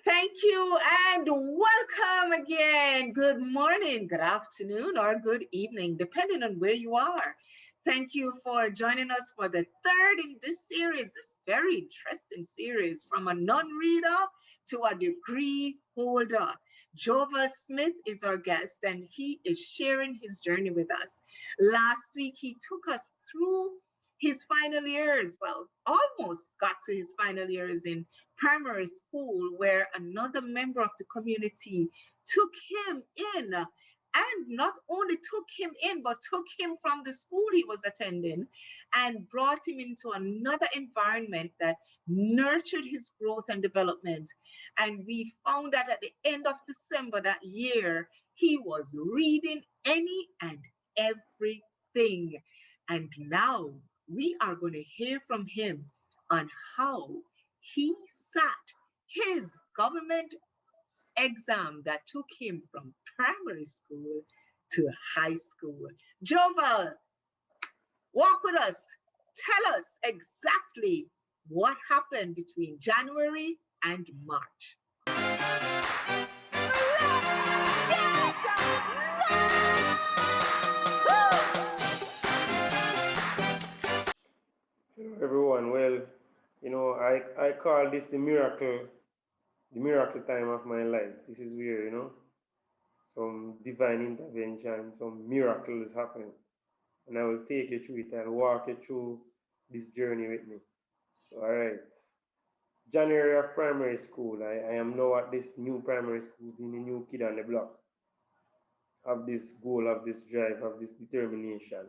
Thank you and welcome again. Good morning, good afternoon, or good evening, depending on where you are. Thank you for joining us for the third in this series, this very interesting series from a non reader to a degree holder. Joval Smith is our guest and he is sharing his journey with us. Last week, he took us through his final years, well, almost got to his final years in primary school, where another member of the community took him in, and not only took him in, but took him from the school he was attending and brought him into another environment that nurtured his growth and development. And we found that at the end of December that year, he was reading any and everything. And now we are going to hear from him on how he sat his government exam that took him from primary school to high school. Joval, walk with us. Tell us exactly what happened between January and March. Hello everyone. Well, I call this the miracle time of my life. This is where, some divine intervention, some miracles happen. And I will take you through it. I'll walk you through this journey with me. So, all right. January of primary school. I am now at this new primary school, being a new kid on the block. Have this goal, have this drive, have this determination.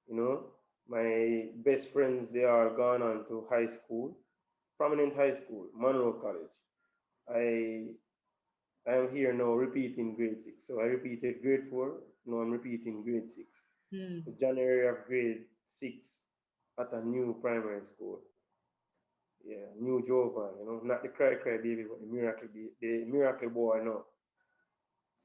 You know, my best friends, they are gone on to high school, prominent high school, Monroe College. I I am here now repeating grade six. So I repeated grade four, now I'm repeating grade six. So January of grade six at a new primary school. Yeah, new Jovan, not the cry baby, but the miracle boy now.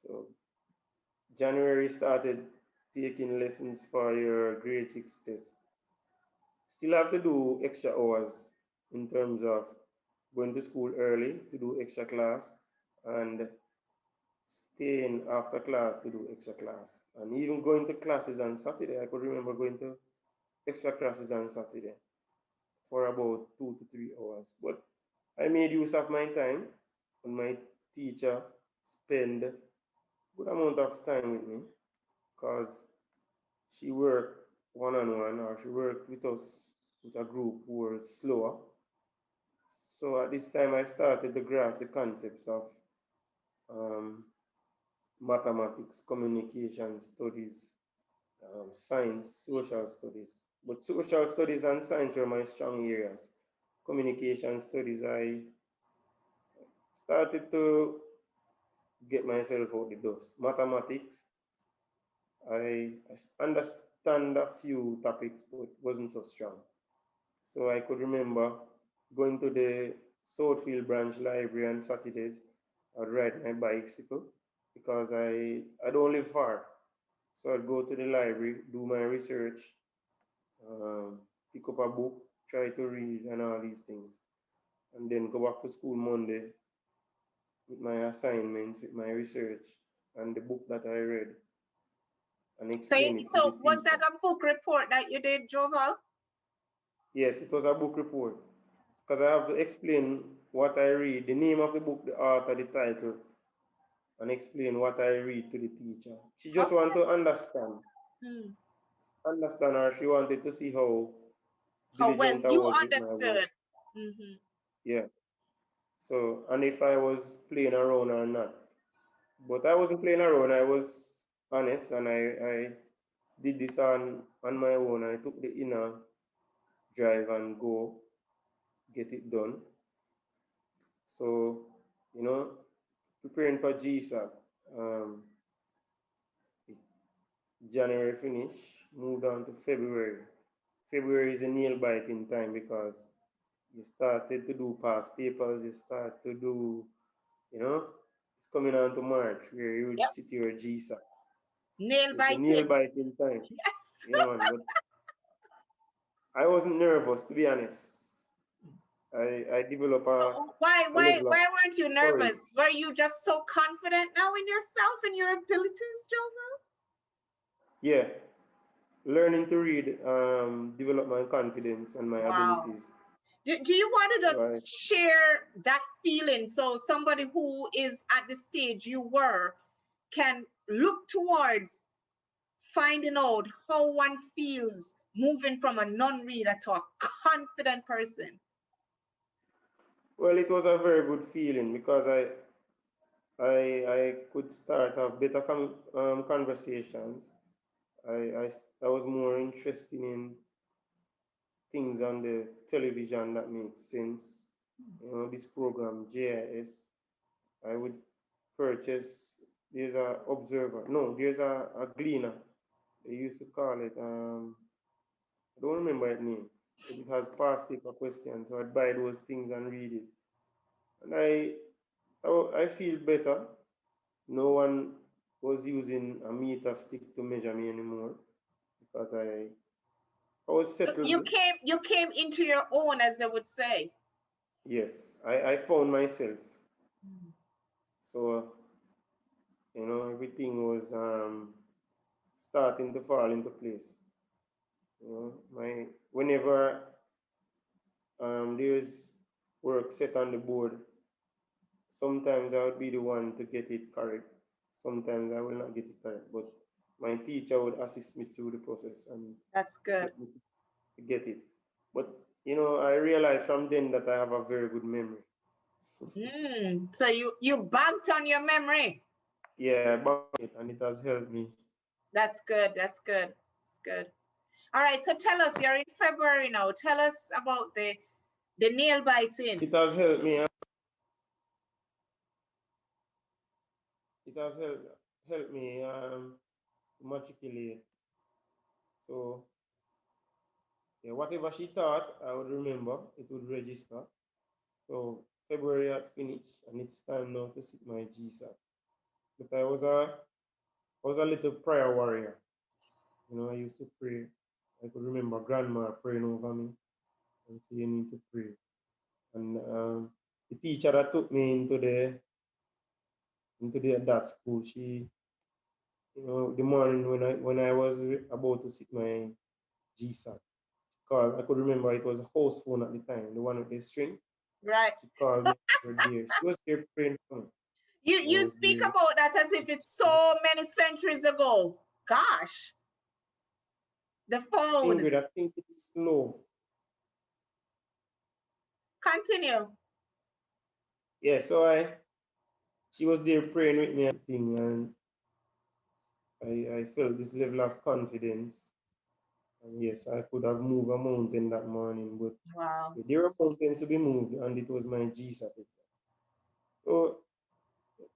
So January started taking lessons for your grade six test. Still have to do extra hours in terms of going to school early to do extra class and staying after class to do extra class. And even going to classes on Saturday. I could remember going to extra classes on Saturday for about 2 to 3 hours. But I made use of my time, and my teacher spent good amount of time with me because she worked one-on-one, or she worked with us with a group who were slower. So at this time I started to grasp the concepts of um, mathematics, communication studies, science, social studies. But social studies and science were my strong areas. Communication studies, I started to get myself out the dust. Mathematics, I understand a few topics, but wasn't so strong. So I could remember going to the Southfield branch library on Saturdays. I'd ride my bicycle because I don't live far. So I'd go to the library, do my research, pick up a book, try to read and all these things. And then go back to school Monday with my assignments, with my research, and the book that I read and So, explain it to the so was that teacher. a book report that you did, Joval? Yes, it was a book report because I have to explain what I read, the name of the book, the author, the title, and explain what I read to the teacher. She just Okay. wanted to understand, Hmm. understand her. She wanted to see how How well diligent I you was with my work. understood. Hmm. Yeah. So, and if I was playing around or not. But I wasn't playing around. I was honest, and I did this on my own. I took the inner drive and go get it done. So, you know, preparing for GSAT. Um, January finish, moved on to February. February is a nail biting time because you started to do past papers, you start to do, it's coming on to March where you would Yep. sit your GSAT. Nail So it's a nail biting. biting time. Yes. Yeah, man. But I wasn't nervous, to be honest. I develop a Why level of why weren't you courage. nervous? Were you just so confident now in yourself and your abilities, Joval? Yeah, learning to read develop my confidence and my Wow. abilities. Do you want to So I just share that feeling so somebody who is at the stage you were can look towards finding out how one feels moving from a non-reader to a confident person? well, it was a very good feeling because I could start have better conversations. I was more interested in things on the television that makes sense. You know, this program JIS, I would purchase. There's a observer. No, there's a gleaner. They used to call it. I don't remember its name, but it has past paper questions. So I'd buy those things and read it, and I feel better. No one was using a meter stick to measure me anymore because I was settled. You came into your own, as they would say. Yes, I found myself. So everything was starting to fall into place. My whenever there's work set on the board, sometimes I would be the one to get it correct. Sometimes I will not get it correct, but my teacher would assist me through the process and That's good. help me to get it. But I realized from then that I have a very good memory. So you banked on your memory. Yeah, I bought it and it has helped me. That's good. That's good. That's good. All right. So tell us, you're in February now. Tell us about the nail biting. It has helped me. It has helped me matriculate. So yeah, whatever she taught, I would remember. It would register. So February had finished, and it's time now to sit my GSAT. But I was a little prayer warrior. I used to pray. I could remember grandma praying over me and say you need to pray. And the teacher that took me into that school, she, the morning when I was about to sit my GSAT, she called. I could remember it was a house phone at the time, the one with the string. Right. She called me over there. She was there praying for me. I You was speak there. about that as if it's so many centuries ago. Gosh, the phone. Ingrid, I think it's slow. Continue. Yeah, so she was there praying with me and thing, and I felt this level of confidence. And yes, I could have moved a mountain that morning, but Wow. there were mountains to be moved, and it was my GSAT exam. So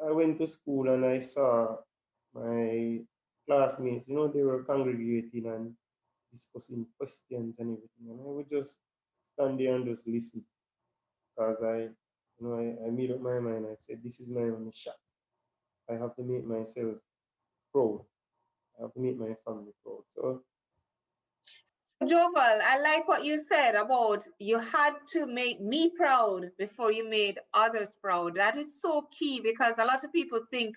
I went to school and I saw my classmates, they were congregating and discussing questions and everything. And I would just stand there and just listen because I made up my mind. I said, this is my only shot. I have to make myself proud. I have to make my family proud. So Joval, I like what you said about you had to make me proud before you made others proud. That is so key because a lot of people think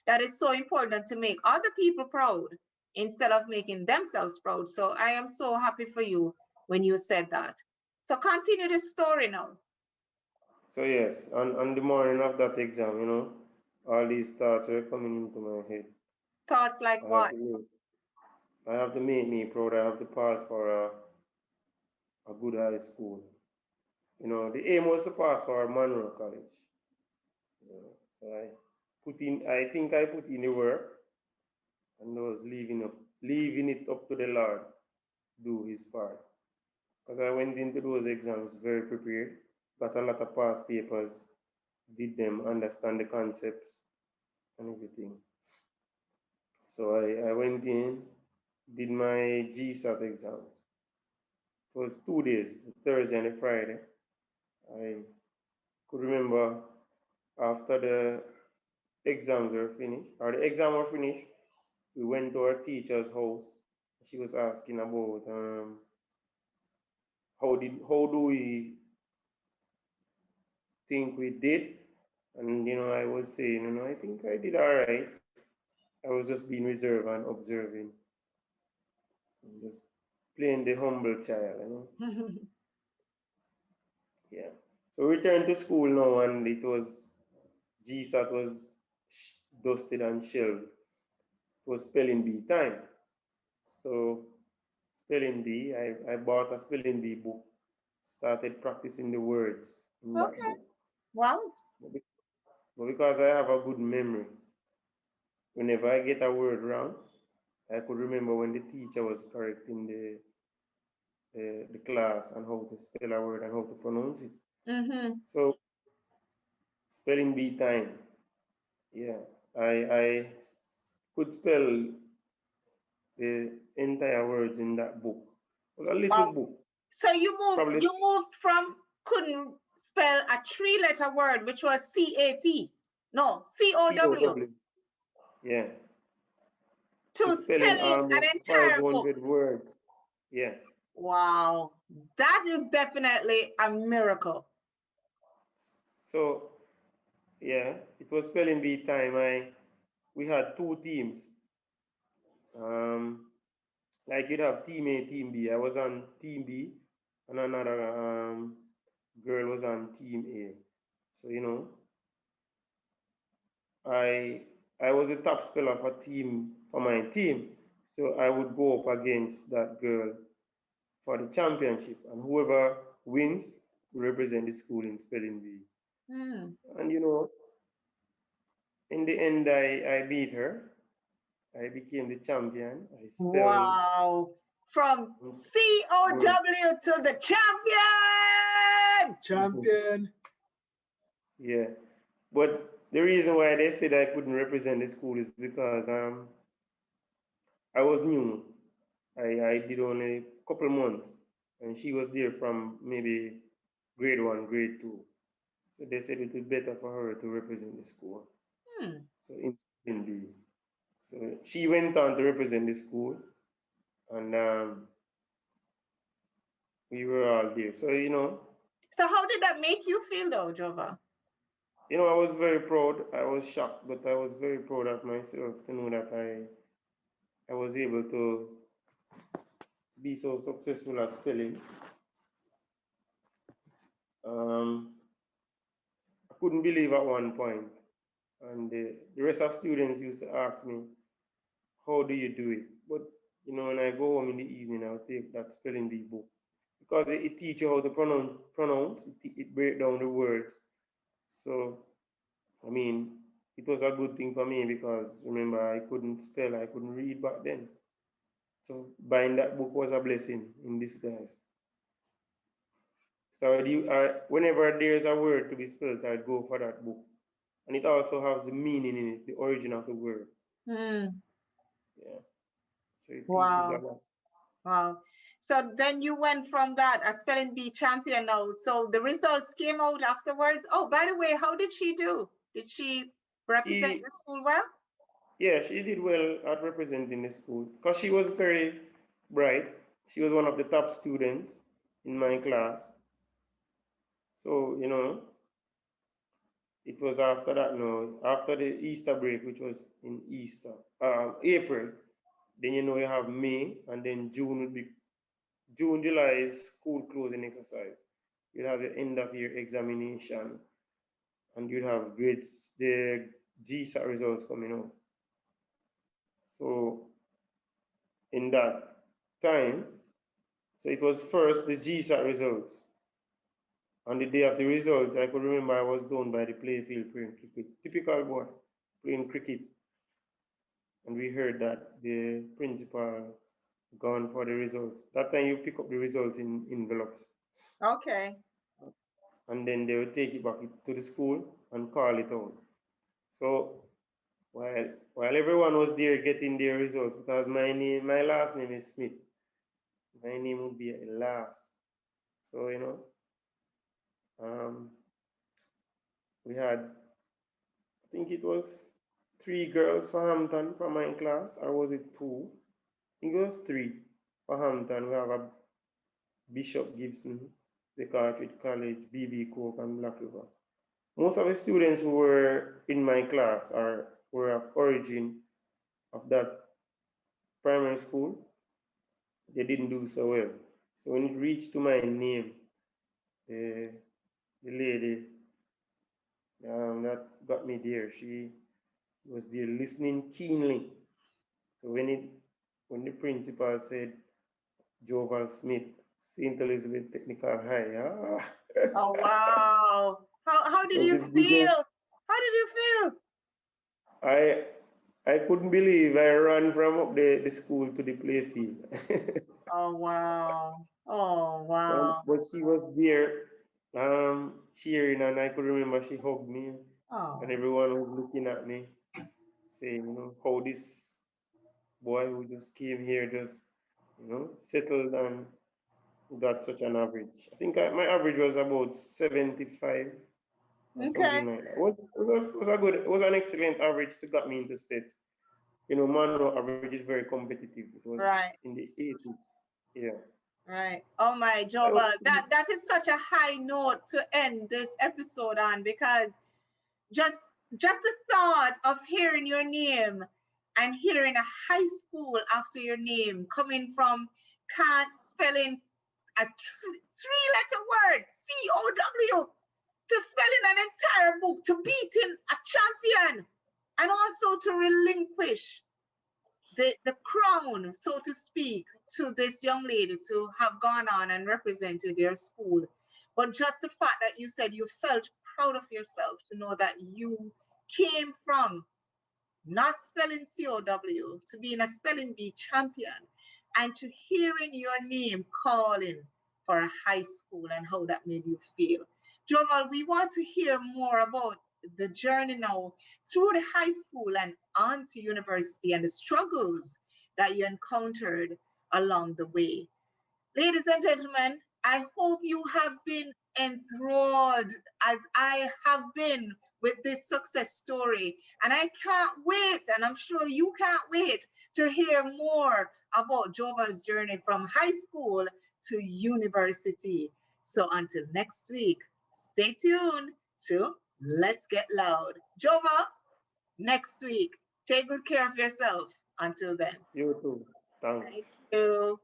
that it's so important to make other people proud instead of making themselves proud. So I am so happy for you when you said that. So continue the story now. so yes, on the morning of that exam, all these thoughts were coming into my head. Thoughts like I have what? to make I have to make me proud. I have to pass for a good high school. The aim was to pass for Monroe College. So I think I put in the work and was leaving it up to the Lord to do his part. Because I went into those exams very prepared, got a lot of past papers, did them, understand the concepts and everything. So I went in, did my GSAT exams. It was 2 days, Thursday and a Friday. I could remember after the exams were finished, or the exam were finished, we went to our teacher's house. She was asking about how do we think we did. And, I was saying, I think I did all right. I was just being reserved and observing, and just playing the humble child. Yeah. So we returned to school now, and it was GSAT was dusted and shelved. It was spelling bee time. So spelling bee, I bought a spelling bee book, started practicing the words in that Okay. book. Wow. But because I have a good memory, whenever I get a word wrong, I could remember when the teacher was correcting the class and how to spell a word and how to pronounce it. Mm-hmm. So spelling bee time. Yeah, I could spell the entire words in that book. It was a little Wow. book, So you moved probably you moved from couldn't spell a three-letter word, which was CAT. No, COW, COW. Yeah, to to spelling spelling almost an entire book. 500 words. Yeah. Wow. That is definitely a miracle. So yeah, it was spelling bee time. We had two teams. Um, like you'd have team A, team B. I was on team B, and another girl was on team A. So I I was the top speller for my team. So I would go up against that girl for the championship, and whoever wins will represent the school in spelling bee. Hmm. And in the end, I beat her. I became the champion. I spelled Wow. From word. COW to the champion. Champion. Yeah. But the reason why they said I couldn't represent the school is because I was new. I did only a couple months, and she was there from maybe grade one, grade two. So they said it would be better for her to represent the school. Hmm. So indeed. So she went on to represent the school, and we were all there. So So how did that make you feel though, Jova? I was very proud. I was shocked, but I was very proud of myself to know that I was able to be so successful at spelling. Um, I couldn't believe at one point, and the rest of students used to ask me, "How do you do it?" But when I go home in the evening, I'll take that spelling bee book because it teaches you how to pronounce. It break down the words. So I mean, it was a good thing for me because remember I couldn't spell, I couldn't read back then. So buying that book was a blessing in disguise. So whenever there's a word to be spelled, I'd go for that book. And it also has the meaning in it, the origin of the word. Hmm. Yeah. So it teaches a Wow. lot. Wow. So then you went from that a spelling bee champion now. So the results came out afterwards. Oh, by the way, how did she do? Did she represent She, the school well? yeah, she did well at representing the school because she was very bright. She was one of the top students in my class. So, it was after that, no, after the Easter break, which was in April. Then you have May, and then June would be June, July is school closing exercise. You'd have the end of year examination, and you'd have grades, the GSAT results coming out. So in that time, so it was first the GSAT results. On the day of the results, I could remember I was down by the playfield playing cricket. Typical boy, playing cricket. And we heard that the principal gone for the results. That time you pick up the results in envelopes. Okay. And then they would take it back to the school and call it out. So while everyone was there getting their results, because my last name is Smith, my name would be last. So um, we had, I think it was 3 girls for Hampton from my class, or was it 2? I think it was 3 for Hampton. We have a Bishop Gibson, the Cartridge College, BB Coke, and Black River. most of the students who were in my class are were of origin of that primary school. They didn't do so well. So when it reached to my name, the the lady that got me there, she was there listening keenly. So when the principal said Joval Smith, St. Elizabeth Technical High, Oh wow. How did was you the biggest. feel? How did you feel? I I couldn't believe I ran from up the school to the play field. Oh wow. Oh wow. But she was there, cheering, and I could remember she hugged me, and Oh. everyone was looking at me, saying, how this boy who just came here just, settled and got such an average. I think my average was about 75 or Okay. something like that. It was an excellent average to get me into states. Manual average is very competitive. It was Right. in the 80s. Yeah. Right. Oh my Jova. That is such a high note to end this episode on because just just the thought of hearing your name and hearing a high school after your name coming from can't spelling a three-letter word COW to spelling an entire book to beating a champion and also to relinquish the crown, so to speak, to this young lady to have gone on and represented your school. But just the fact that you said you felt proud of yourself to know that you came from not spelling COW to being a spelling bee champion and to hearing your name calling for a high school and how that made you feel. Joval, we want to hear more about the journey now through the high school and on to university and the struggles that you encountered along the way. Ladies and gentlemen, I hope you have been enthralled as I have been with this success story. And I can't wait, and I'm sure you can't wait to hear more about Jova's journey from high school to university. So until next week, stay tuned to Let's Get Loud. Jova, next week, take good care of yourself. Until then, You too. Thanks. thank you.